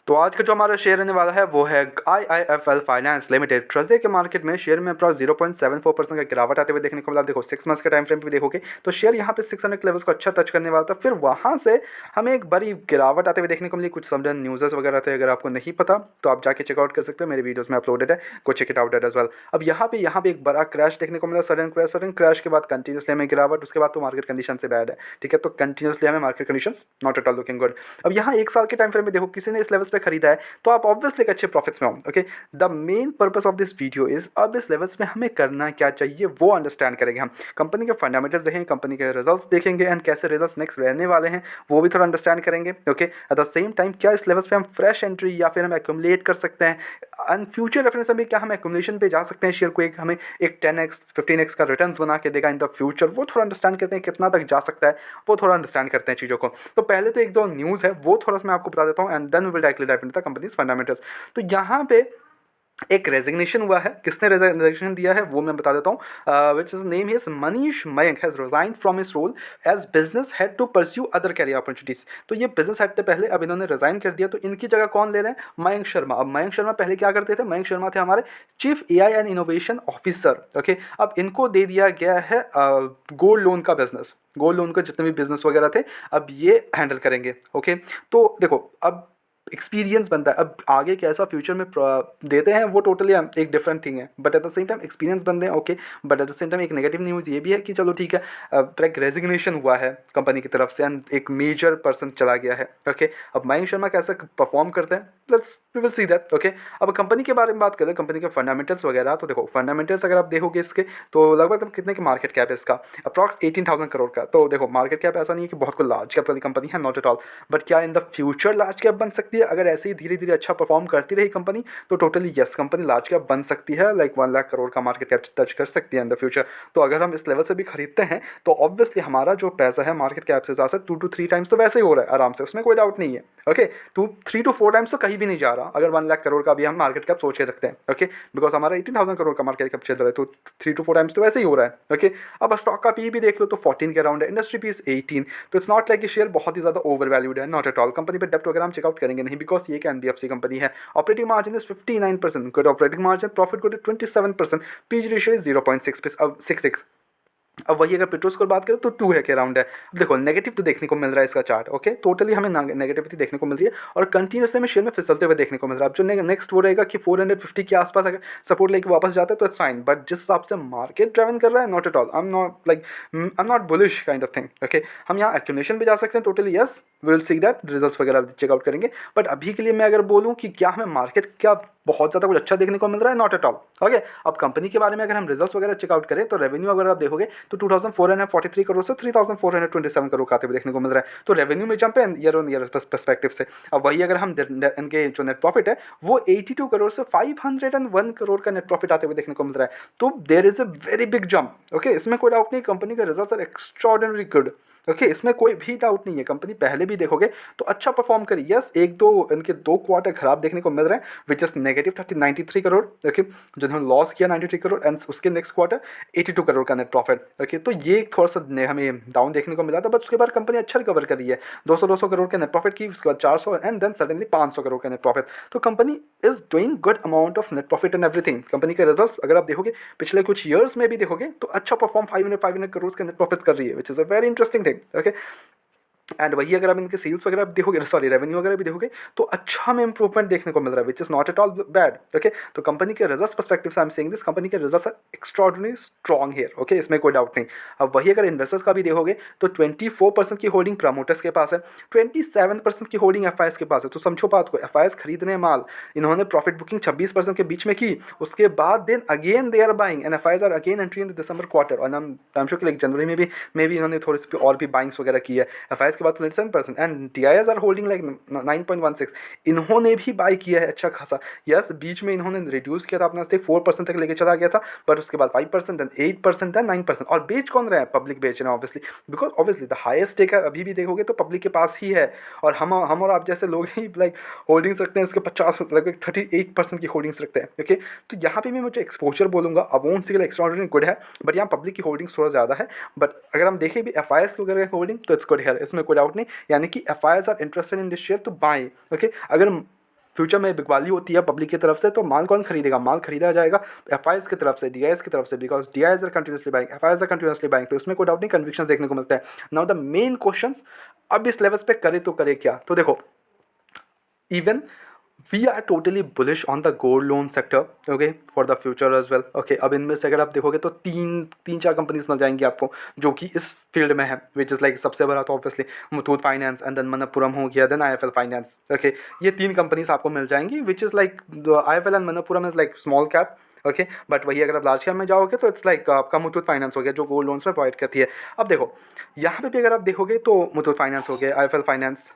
तो आज का जो हमारा शेयर रहने वाला है वो है IIFL फाइनेंस लिमिटेड। थर्सडे के मार्केट में शेयर में अप्रॉक्स 0.74% का गिरावट आते हुए देखने को मिला। देखो 6 मंथ्स के टाइम फ्रेम पे देखोगे तो शेयर यहाँ पे 600 लेवल्स को अच्छा टच करने वाला था, फिर वहाँ से हमें एक बड़ी गिरावट आते हुए देखने को मिली। कुछ सडन न्यूज़ वगैरह थे, अगर आपको नहीं पता तो आप जाके चेकआउट कर सकते हो, मेरे वीडियोज़ में अपलोडेड है, को check it out as well. अब यहाँ पे एक बड़ा क्रैश देखने को मिला, सडन क्रैश के बाद कंटिन्यूसली हमें गिरावट, उसके बाद तो मार्केट कंडीशन से बैड है, ठीक है। तो कंटिन्यूसली हमें market condition not at all looking good. अब यहाँ 1 साल के टाइम फ्रेम में देखो किसी ने इस लेवल्स पे खरीदा है तो आप ऑब्वियसली एक अच्छे प्रॉफिट्स में हो। Okay, the main purpose of this video is अब इस लेवल्स में हमें करना क्या चाहिए वो अंडरस्टैंड करेंगे। हम कंपनी के फंडामेंटल्स देखेंगे, कंपनी के रिजल्ट्स देखेंगे एंड कैसे रिजल्ट्स नेक्स्ट रहने वाले हैं वो भी थोड़ा अंडरस्टैंड करेंगे। Okay, eight the same time क्या इस लेवल्स पे हम फ्रेश एंट्री या फिर हम एक्यूमुलेट कर सकते हैं, एंड फ्यूचर रेफरेंस में क्या हम एक्यूमुलेशन पे जा सकते हैं शेयर को, एक हमें एक 10x 15x का रिटर्न्स बना के देगा इन द फ्यूचर, वो थोड़ा अंडरस्टैंड करते हैं कितना तक जा सकता है, वो थोड़ा अंडरस्टैंड करते हैं चीज़ों को। तो पहले तो एक दो न्यूज़ है वो थोड़ा सा मैं आपको बता देता हूँ and then will directly dive into the company's fundamentals. तो यहाँ पे एक रेजिग्नेशन हुआ है, किसने रेजिग्नेशन दिया है वो मैं बता देता हूँ। Which is name is Manish Mayank has resign from his role as business head to pursue other career opportunities. तो ये बिजनेस हेड थे पहले, अब इन्होंने रिजाइन कर दिया, तो इनकी जगह कौन ले रहे हैं? मयंक शर्मा। अब मयंक शर्मा पहले क्या करते थे? मयंक शर्मा थे हमारे chief AI and innovation officer. Okay, अब इनको दे दिया गया है गोल्ड लोन का बिजनेस, गोल्ड लोन का जितने भी बिजनेस वगैरह थे अब ये हैंडल करेंगे। ओके, तो देखो अब एक्सपीरियंस बनता है, अब आगे कैसा फ्यूचर में देते हैं वो टोटली एक डिफरेंट थिंग है, but at the same time experience बनते हैं। Okay, but at the same time एक नेगेटिव न्यूज़ ये भी है कि चलो ठीक है, एक रेजिग्नेशन हुआ है कंपनी की तरफ से एंड एक मेजर पर्सन चला गया है। ओके, अब मयंक शर्मा कैसे परफॉर्म करते हैं let's we will see that. Okay, अब कंपनी के बारे में बात करें, कंपनी के फंडामेंटल्स वगैरह, तो देखो फंडामेंटल्स अगर आप देखोगे इसके तो लगभग कितने की मार्केट कैप है इसका? अप्रॉक्स 18,000 करोड़ का। तो देखो मार्केट कैप ऐसा नहीं है कि बहुत कोई लार्ज कैप वाली कंपनी है, नॉट एट ऑल, बट क्या इन द फ्यूचर लार्ज कैप बन सकती है अगर ऐसे ही धीरे धीरे अच्छा परफॉर्म करती रही कंपनी? तो totally yes, company large cap बन सकती है, लाइक 1 लाख करोड़ का मार्केट कैप टच कर सकती है इन द फ्यूचर। तो अगर हम इस लेवल से भी खरीदते हैं तो ऑब्वियसली हमारा जो पैसा है मार्केट कैप से ज़्यादा 2 to 3 टाइम्स तो वैसे ही हो रहा है आराम से, उसमें कोई डाउट नहीं है। ओके, 3 to 4 टाइम्स तो कहीं भी नहीं जा रहा अगर 1 लाख करोड़ का भी हम मार्केट कैप सोच के रखते हैं। ओके, बिकॉज हमारा 18,000 करोड़ का मार्केट कैप चल रहा है, तो 3 to 4 टाइम्स तो वैसे ही हो रहा है। ओके, अब स्टॉक का पी भी देख लो तो 14 के अराउंड है, इंडस्ट्री पी इज 18, तो इट्स नॉट लाइक कि शेयर बहुत ही ज़्यादा ओवर वैल्यूड है, नॉट एट ऑल। कंपनी पे डेप्ट वगैरह हम चेकआउट करेंगे नहीं, बिकॉज ये एक NBFC कंपनी है। Operating margin is 59%, good operating margin, profit good 27%, PG ratio is 0.66। अब वही अगर पेट्रोल स्कोर बात करें तो 2 है के अराउंड है। अब देखो नेगेटिव तो देखने को मिल रहा है इसका चार्ट। ओके, टोटली हमें नेगेटिविटी देखने को मिल रही है और कंटिन्यूसली हमें शेयर में फिसलते हुए देखने को मिल रहा है। अब जो नेक्स्ट वो रहेगा कि 450 के आसपास अगर सपोर्ट लेके वापस जाता है तो इट्स फाइन, बट जिस हिसाब से मार्केट ड्राइवन कर रहा है not at all, I am not bullish kind of thing. Okay, हम यहाँ एक्यूमुलेशन पे जा सकते हैं totally, yes will see that, results वगैरह चेकआउट करेंगे, बट अभी के लिए मैं अगर बोलूँ कि क्या हमें मार्केट क्या बहुत ज़्यादा कुछ अच्छा देखने को मिल रहा है, नॉट एट ऑल। ओके, अब कंपनी के बारे में अगर हम रिजल्ट्स वगैरह चेकआउट करें तो रेवेन्यू अगर आप देखोगे तो 2443 करोड़ से 3427 करोड़ का आते हुए देखने को मिल रहा है, तो रेवेन्यू में जंप है ईयर ऑन ईयर पर्सपेक्टिव से। अब वही अगर हम इनके जो नेट प्रॉफिट है वो 82 करोड़ से 501 करोड़ का नेट प्रॉफिट आते हुए देखने को मिल रहा है, तो there is a very big jump. Okay, इसमें कोई डाउट नहीं, कंपनी के results are extraordinary good. Okay, इसमें कोई भी डाउट नहीं है, कंपनी पहले भी देखोगे तो अच्छा परफॉर्म करी। यस, एक दो इनके 2 क्वार्टर खराब देखने को मिल रहे हैं which is negative 93 crore. Okay, जिन्होंने लॉस किया 93 करोड़ एंड उसके नेक्स्ट क्वार्टर 82 करोड़ का नेट प्रॉफिट। ओके, तो ये थोड़ा सा हमें डाउन देखने को मिला था, बट उसके बाद कंपनी अच्छा रिकवर कर रही है, 200 करोड़ के नेट प्रॉफिट की, उसके बाद 400 एंड देन सडनली 500 करोड़ का नेट प्रॉफिट। तो company is doing good amount of net profit and everything. Company के रिजल्ट्स अगर आप देखोगे पिछले कुछ ईयर्स में भी देखोगे तो अच्छा परफॉर्म 500 करोड़ के नेट प्रॉफिट कर रही है, which is a very interesting thing. Okay, and वही अगर आप इनके सेल्स वगैरह देखोगे, सॉरी रेवेन्यू वगैरह भी देखोगे तो अच्छा में इंप्रूवमेंट देखने को मिल रहा है, which is not at all bad. Okay, तो कंपनी के रिजल्ट्स पर्सपेक्टिव से I am saying this, company के results are extraordinary strong here. Okay, इसमें कोई डाउट नहीं। अब वही अगर इन्वेस्टर्स का भी देखोगे तो 24% की होल्डिंग प्रमोटर्स के पास है, 27% की होल्डिंग FIs के पास है। तो समझो बात को, FIs खरीद रहे हैं माल, इन्होंने प्रॉफिट बुकिंग 26% के बीच में की, उसके बाद then again they are buying and FIs are again entry in December quarter, और आई एम श्योर कि लाइक जनवरी में भी इन्होंने थोड़ी सी और भी बाइंग्स वगैरह की है। FIs के बाद 27% and DIs are holding like 9.16, इन्होंने भी बाई किया है अच्छा खासा। यस, बीच में इन्होंने रिड्यूस किया था अपना स्टेक, 4% तक लेके चला गया था, बट उसके बाद 5%, देन 8%, देन 9%, और बेच कौन रहा है? पब्लिक बेच रहे हैं obviously, because obviously the highest stake अभी भी देखोगे तो पब्लिक के पास ही है, और हम और आप जैसे लोग ही लाइक होल्डिंग्स रखते हैं इसके 50 लगभग 38% की होल्डिंग्स रखते हैं। ओके, तो यहाँ पे मैं मुझे एक्सपोजर बोलूँगा, अवोन से एक्स्ट्राऑर्डिनरी गुड है, बट यहाँ पब्लिक की होल्डिंग्स थोड़ा ज़्यादा है, बट अगर हम देखें भी FIs वगैरह होल्डिंग तो इट्स गुड है, इसमें कोई डाउट नहीं, यानी कि FIs are interested in this share to buy. Okay, अगर फ्यूचर में बिकवाली होती है पब्लिक की तरफ से, तो माल कौन खरीदेगा? माल खरीदा जाएगा एफआईएस की तरफ से, डीआईएस की तरफ से, because DIIs are continuously buying, FIIs are continuously buying, तो इसमें कोई डाउट नहीं कन्विक्शंस देखने को मिलता है। नाउ द मेन क्वेश्चन, अब इस लेवल्स पे करे तो करे क्या? तो देखो, even we are totally bullish on the gold loan sector, okay, for the future as well, okay। अब इनमें से अगर आप देखोगे तो तीन चार कंपनीज मिल जाएंगी आपको जो कि इस फील्ड में है, विच इज़ लाइक सबसे बड़ा तो obviously Muthoot Finance, and then Manappuram हो गया, देन आईएफएल फाइनेंस, ओके। ये तीन कंपनीज आपको मिल जाएंगी, which is like IFL and Manappuram is like small cap, okay, but वही अगर आप लार्ज कैप में जाओगे तो इट्स लाइक आपका मुथूट फाइनेंस हो गया जो गोल्ड लोन्स में प्रोवाइड करती है। अब देखो यहाँ पे भी अगर आप देखोगे तो मुथूट फाइनेंस हो गया, आईएफएल फाइनेंस,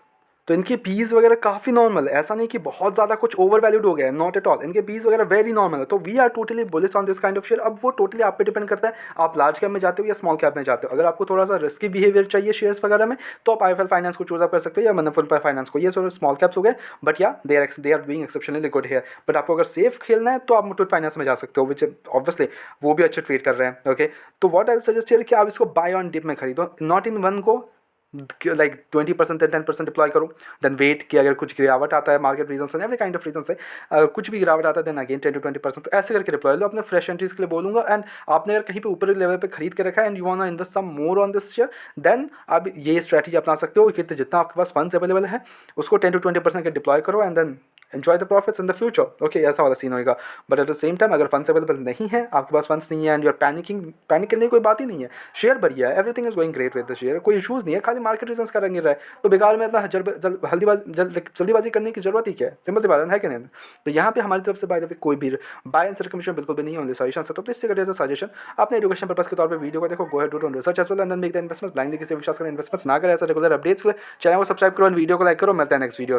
तो इनके पीस वगैरह काफ़ी नॉर्मल है, ऐसा नहीं कि बहुत ज़्यादा कुछ ओवर वैल्यूड हो गया है, नॉट एट ऑल, इनके पीस वगैरह वेरी नॉर्मल है। तो we are totally bullish on this kind of share. अब वो टोटली आप पे डिपेंड करता है आप लार्ज कैप में जाते हो या स्मॉल कैप में जाते हो। अगर आपको थोड़ा सा रिस्की बिहेवियर चाहिए शेयर्स वगैरह में तो आप आईएफएल फाइनेंस को चूज अप कर सकते हो या मनप्पुरम फाइनेंस को, ये स्मॉल कैप्स हो गए, but yeah they are being exceptionally good here. But आपको अगर सेफ खेलना है तो आप मुथूट फाइनेंस में जा सकते हो, विच ऑब्वियसली वो भी अच्छे ट्रेड कर रहे हैं, ओके। तो व्हाट आई सजेस्ट हियर कि आप इसको बाय ऑन डिप में खरीदो, नॉट इन वन को लाइक 20% 10% डिप्लॉय करो, देन वेट कि अगर कुछ गिरावट आता है मार्केट रीजन से, एवरी काइंड ऑफ रीजन से कुछ भी गिरावट आता है देन अगेन 10 to 20%, तो ऐसे करके डिप्लॉय लो। अपने फ्रेश एंट्रीज के लिए बोलूँगा, एंड आपने अगर कहीं पे ऊपर लेवल पे खरीद के रखा है and you want to invest some more on this share, then आप ये स्ट्रैटेजी अपना सकते हो कि जितना आपके पास फंड्स अवेलेबल है उसको 10 to 20% के डिप्लॉय करो and then enjoy the profits in the future, okay, ऐसा वाला सीन होगा। But at the same time अगर फंड्स अवेलेबल नहीं है, आपके पास फंड्स नहीं है एंड यू आर पैनिक करने की कोई बात ही नहीं है, शेयर बढ़िया है, everything is going great with the share, कोई इशूज़ नहीं है, खाली मार्केट रीजंस का रंग गिर रहा है, तो बेकार में इतना जल्दीबाजी करने की जरूरत ही क्या है? सिंपल सी बात है कि नहीं? तो यहाँ पे हमारी तरफ से बाय द वे कोई भी बाय एंड सेल कमीशन बिल्कुल भी नहीं है, ओनली सजेशन है। तो इससे करिए सजेशन अपने एजुकेशन पर्पस के तौर पे वीडियो को देखो, go ahead do your research as well and then make the investment, blindly किसी विश्वास करें इन्वेस्टमेंट्स ना करें, ऐसा रेगुलर अपडेट्स के लिए चैनल को सब्सक्राइब करो, वीडियो को लाइक करो। मिलता है नेक्स्ट वीडियो।